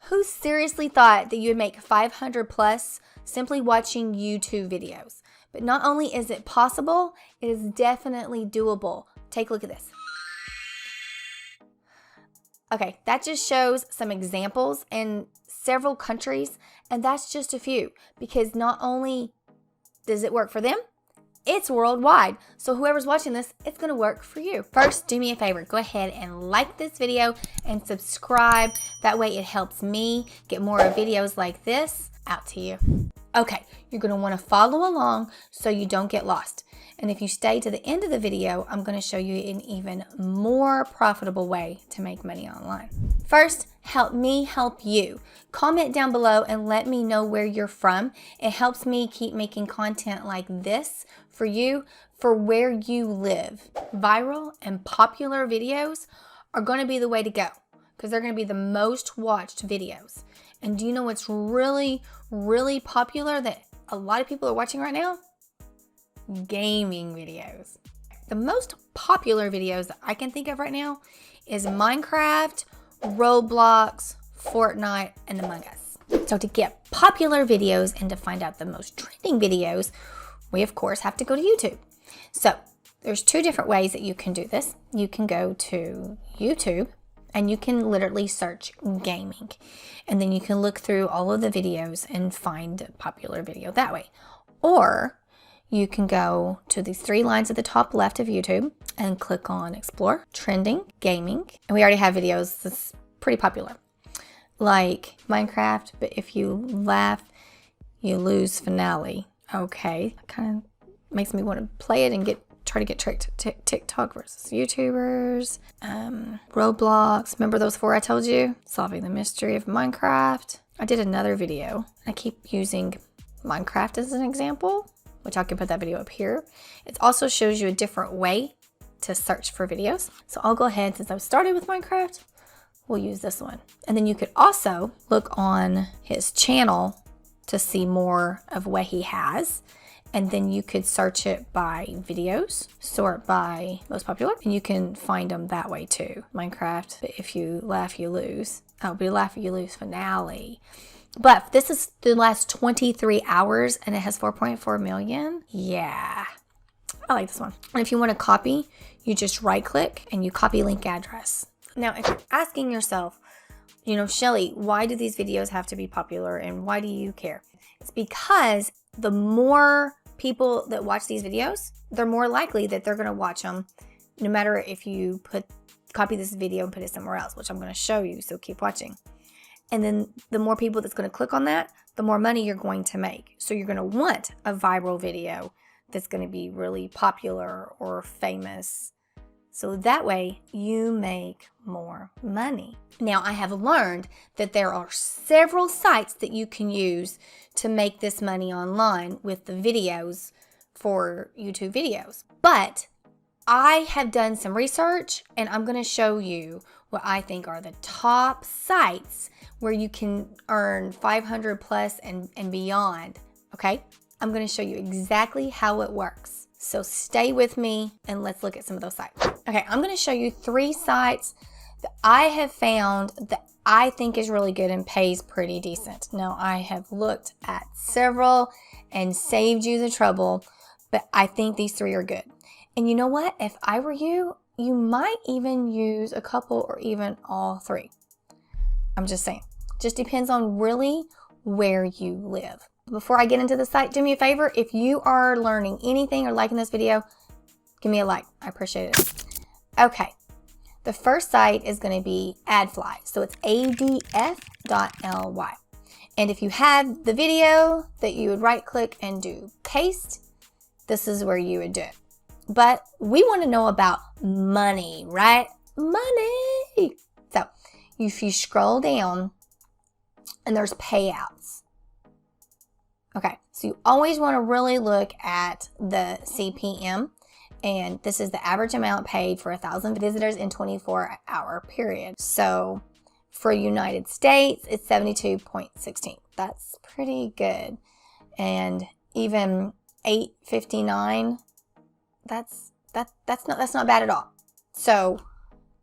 Who seriously thought that you would make 500 plus simply watching YouTube videos? But not only is it possible, it is definitely doable. Take a look at this. Okay, that just shows some examples in several countries, and that's just a few, because not only does it work for them, it's worldwide. So whoever's watching this, it's gonna work for you. First, do me a favor, go ahead and like this video and subscribe. That way it helps me get more videos like this out to you. Okay, you're gonna wanna follow along so you don't get lost. And if you stay to the end of the video, I'm gonna show you an even more profitable way to make money online. First, help me help you. Comment down below and let me know where you're from. It helps me keep making content like this for you, for where you live. Viral and popular videos are gonna be the way to go because they're gonna be the most watched videos. And do you know what's really, really popular that a lot of people are watching right now? Gaming videos. The most popular videos that I can think of right now is Minecraft, Roblox, Fortnite, and Among Us. So to get popular videos and to find out the most trending videos, we of course have to go to YouTube. So there's two different ways that you can do this. You can go to YouTube and you can literally search gaming, and then you can look through all of the videos and find a popular video that way. Or you can go to these three lines at the top left of YouTube and click on Explore, Trending, Gaming. And we already have videos that's pretty popular, like Minecraft, but if you laugh, you lose finale. Okay, kind of makes me want to play it and try to get tricked. TikTok versus YouTubers, Roblox. Remember those four I told you? Solving the mystery of Minecraft. I did another video. I keep using Minecraft as an example, which I can put that video up here. It also shows you a different way to search for videos. So I'll go ahead, since I've started with Minecraft, we'll use this one. And then you could also look on his channel to see more of what he has. And then you could search it by videos, sort by most popular, and you can find them that way too. Minecraft, but if you laugh, you lose. Oh, but you laugh, you lose finale. But this is the last 23 hours and it has 4.4 million. Yeah, I like this one. And if you want to copy, you just right click and you copy link address. Now, if you're asking yourself, you know, Shelly, why do these videos have to be popular and why do you care? It's because the more people that watch these videos, they're more likely that they're going to watch them no matter if you copy this video and put it somewhere else, which I'm going to show you. So keep watching. And then the more people that's going to click on that, the more money you're going to make. So you're going to want a viral video that's going to be really popular or famous. So that way you make more money. Now, I have learned that there are several sites that you can use to make this money online with the videos for YouTube videos. But I have done some research and I'm going to show you what I think are the top sites where you can earn 500 plus and beyond, okay? I'm gonna show you exactly how it works. So stay with me and let's look at some of those sites. Okay, I'm gonna show you 3 sites that I have found that I think is really good and pays pretty decent. Now, I have looked at several and saved you the trouble, but I think these 3 are good. And you know what? If I were you, you might even use a couple or even all 3. I'm just saying, just depends on really where you live. Before I get into the site, do me a favor. If you are learning anything or liking this video, give me a like. I appreciate it. Okay, the first site is going to be AdFly. So it's adf.ly. And if you have the video that you would right click and do paste, this is where you would do it. But we want to know about money, right? Money. So if you scroll down and there's payouts. Okay, so you always want to really look at the CPM, and this is the average amount paid for 1,000 visitors in 24-hour period. So for United States, it's 72.16. That's pretty good. And even 859, that's not bad at all. So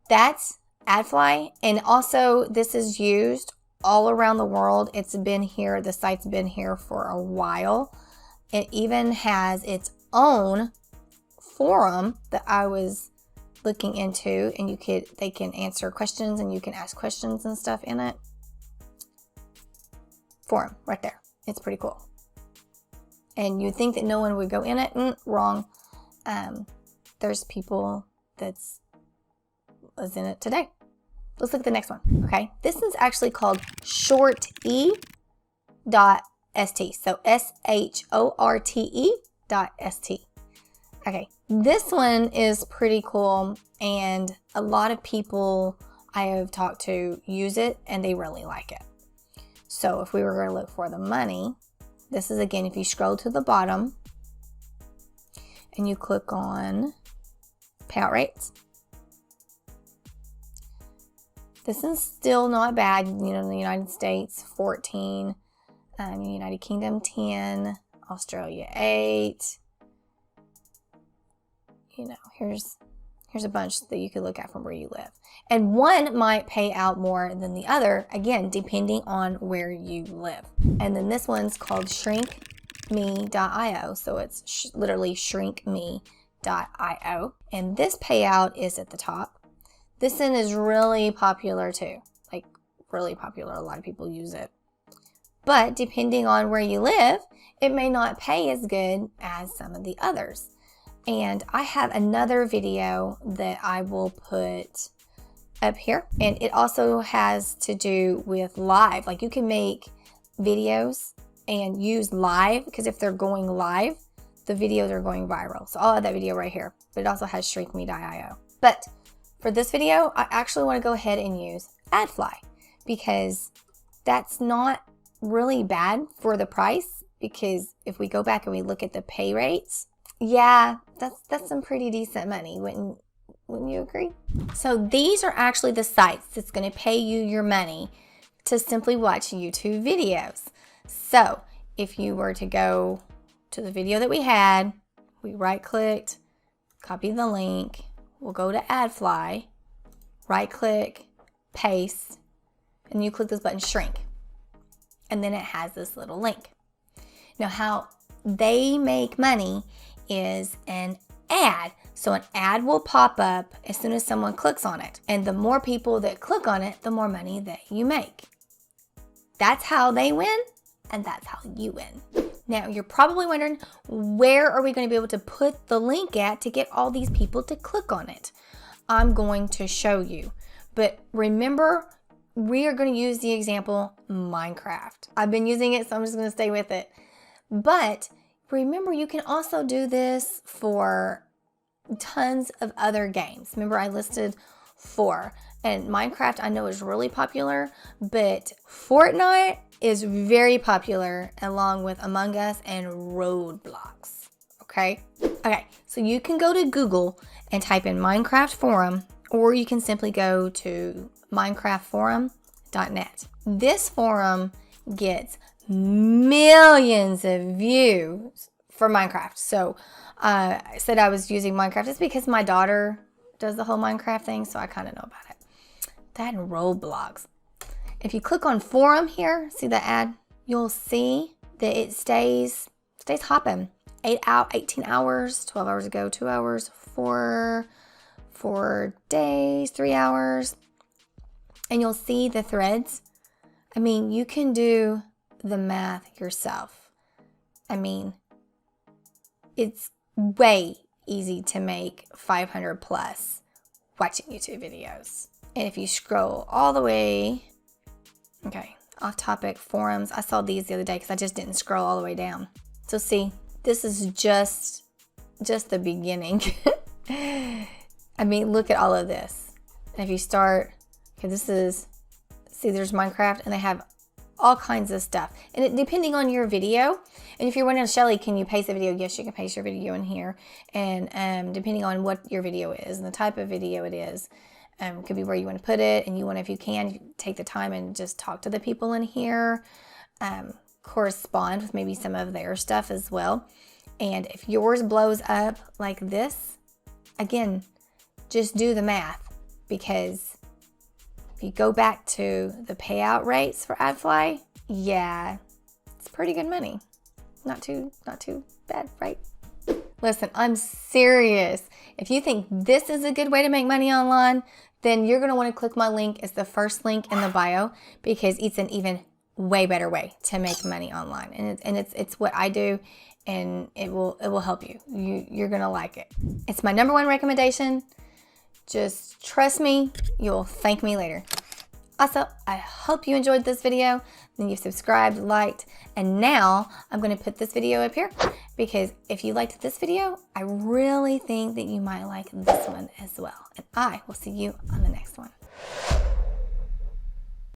that's AdFly, and also this is used all around the world. It's been here, the site's been here for a while. It even has its own forum that I was looking into, and they can answer questions and you can ask questions and stuff in it. Forum right there. It's pretty cool. And you'd think that no one would go in it. Wrong. There's people that's in it today. Let's look at the next one. Okay, this is actually called shorte.st. So shorte.st. Okay, this one is pretty cool, and a lot of people I have talked to use it and they really like it. So if we were going to look for the money, this is, again, if you scroll to the bottom and you click on payout rates, this is still not bad. You know, in the United States, 14, United Kingdom, 10, Australia, 8. You know, here's a bunch that you could look at from where you live. And one might pay out more than the other, again, depending on where you live. And then this one's called shrinkme.io. So it's literally shrinkme.io. And this payout is at the top. This one is really popular too. Like, really popular. A lot of people use it. But depending on where you live, it may not pay as good as some of the others. And I have another video that I will put up here. And it also has to do with live. Like, you can make videos and use live, because if they're going live, the videos are going viral. So I'll add that video right here. But it also has shrinkme.io. But for this video, I actually want to go ahead and use AdFly, because that's not really bad for the price. Because if we go back and we look at the pay rates, yeah, that's some pretty decent money, wouldn't you agree? So these are actually the sites that's going to pay you your money to simply watch YouTube videos. So if you were to go to the video that we had, we right-clicked, copy the link, we'll go to AdFly, right-click, paste, and you click this button, shrink. And then it has this little link. Now, how they make money is an ad. So an ad will pop up as soon as someone clicks on it. And the more people that click on it, the more money that you make. That's how they win, and that's how you win. Now, you're probably wondering, where are we going to be able to put the link at to get all these people to click on it? I'm going to show you. But remember, we are going to use the example Minecraft. I've been using it, so I'm just going to stay with it. But remember, you can also do this for tons of other games. Remember, I listed 4. And Minecraft, I know, is really popular, but Fortnite is very popular, along with Among Us and Roblox. Okay? Okay, so you can go to Google and type in Minecraft forum, or you can simply go to minecraftforum.net. This forum gets millions of views for Minecraft. So I said I was using Minecraft. It's because my daughter does the whole Minecraft thing, so I kind of know about it. That and Roblox. If you click on forum here, see the ad, you'll see that it stays hopping. 18 hours, 12 hours ago, 2 hours, 4 days, 3 hours. And you'll see the threads. I mean, you can do the math yourself. I mean, it's way easy to make 500 plus watching YouTube videos. And if you scroll all the way, okay, off topic, forums. I saw these the other day because I just didn't scroll all the way down. So see, this is just the beginning. I mean, look at all of this. And if you start, okay, this is, see, there's Minecraft, and they have all kinds of stuff. And it, depending on your video, and if you're wondering, Shelly, can you paste a video? Yes, you can paste your video in here. And depending on what your video is and the type of video it is, could be where you want to put it. And you want to, if you can, take the time and just talk to the people in here, correspond with maybe some of their stuff as well. And if yours blows up like this, again, just do the math, because if you go back to the payout rates for AdFly, yeah, it's pretty good money. Not too bad, right? Listen, I'm serious. If you think this is a good way to make money online, then you're gonna wanna click my link. It's the first link in the bio because it's an even way better way to make money online. And it's what I do, and it will help you. You're gonna like it. It's my #1 recommendation. Just trust me, you'll thank me later. Also, I hope you enjoyed this video, then you've subscribed, liked, and now I'm going to put this video up here because if you liked this video, I really think that you might like this one as well. And I will see you on the next one.